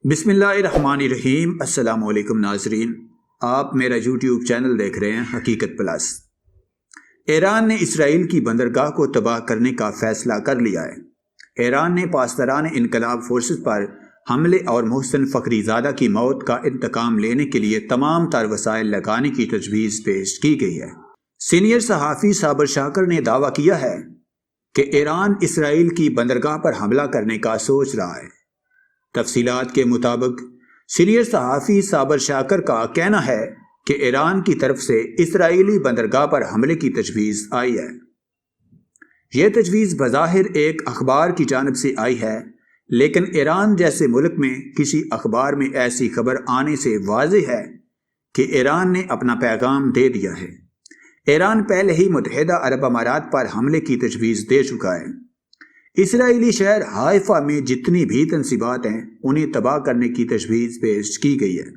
بسم اللہ الرحمن الرحیم۔ السلام علیکم ناظرین، آپ میرا یوٹیوب چینل دیکھ رہے ہیں حقیقت پلس۔ ایران نے اسرائیل کی بندرگاہ کو تباہ کرنے کا فیصلہ کر لیا ہے۔ ایران نے پاسداران انقلاب فورسز پر حملے اور محسن فخری زادہ کی موت کا انتقام لینے کے لیے تمام تر وسائل لگانے کی تجویز پیش کی گئی ہے۔ سینئر صحافی صابر شاکر نے دعویٰ کیا ہے کہ ایران اسرائیل کی بندرگاہ پر حملہ کرنے کا سوچ رہا ہے۔ تفصیلات کے مطابق سینئر صحافی صابر شاکر کا کہنا ہے کہ ایران کی طرف سے اسرائیلی بندرگاہ پر حملے کی تجویز آئی ہے۔ یہ تجویز بظاہر ایک اخبار کی جانب سے آئی ہے، لیکن ایران جیسے ملک میں کسی اخبار میں ایسی خبر آنے سے واضح ہے کہ ایران نے اپنا پیغام دے دیا ہے۔ ایران پہلے ہی متحدہ عرب امارات پر حملے کی تجویز دے چکا ہے۔ اسرائیلی شہر حائفہ میں جتنی بھی تنصیبات ہیں انہیں تباہ کرنے کی تجویز پیش کی گئی ہے،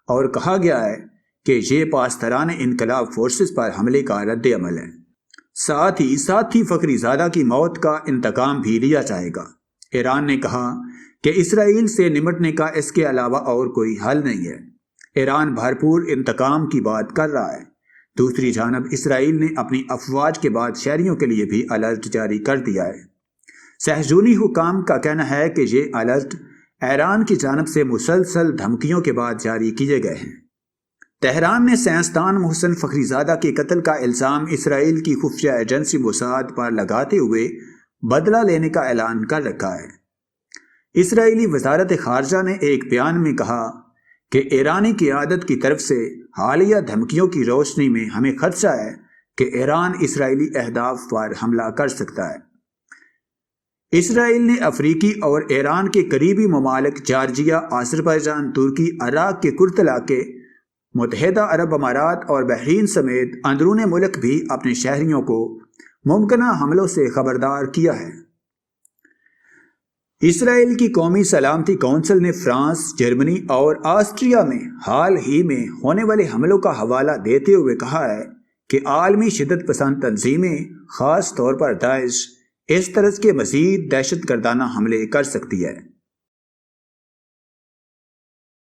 اور کہا گیا ہے کہ یہ پاسداران انقلاب فورسز پر حملے کا رد عمل ہے۔ ساتھ ہی فخری زادہ کی موت کا انتقام بھی لیا جائے گا۔ ایران نے کہا کہ اسرائیل سے نمٹنے کا اس کے علاوہ اور کوئی حل نہیں ہے۔ ایران بھرپور انتقام کی بات کر رہا ہے۔ دوسری جانب اسرائیل نے اپنی افواج کے بعد شہریوں کے لیے بھی الرٹ جاری کر دیا ہے۔ صہیونی حکام کا کہنا ہے کہ یہ الرٹ ایران کی جانب سے مسلسل دھمکیوں کے بعد جاری کیے گئے ہیں۔ تہران نے سائنسدان محسن فخری زادہ کے قتل کا الزام اسرائیل کی خفیہ ایجنسی موساد پر لگاتے ہوئے بدلہ لینے کا اعلان کر رکھا ہے۔ اسرائیلی وزارت خارجہ نے ایک بیان میں کہا کہ ایرانی قیادت کی طرف سے حالیہ دھمکیوں کی روشنی میں ہمیں خدشہ ہے کہ ایران اسرائیلی اہداف پر حملہ کر سکتا ہے۔ اسرائیل نے افریقی اور ایران کے قریبی ممالک جارجیا، آذربائیجان، ترکی، عراق کے کرد علاقے، متحدہ عرب امارات اور بحرین سمیت اندرون ملک بھی اپنے شہریوں کو ممکنہ حملوں سے خبردار کیا ہے۔ اسرائیل کی قومی سلامتی کونسل نے فرانس، جرمنی اور آسٹریا میں حال ہی میں ہونے والے حملوں کا حوالہ دیتے ہوئے کہا ہے کہ عالمی شدت پسند تنظیمیں، خاص طور پر داعش، اس طرز کے مزید دہشت گردانہ حملے کر سکتی ہے۔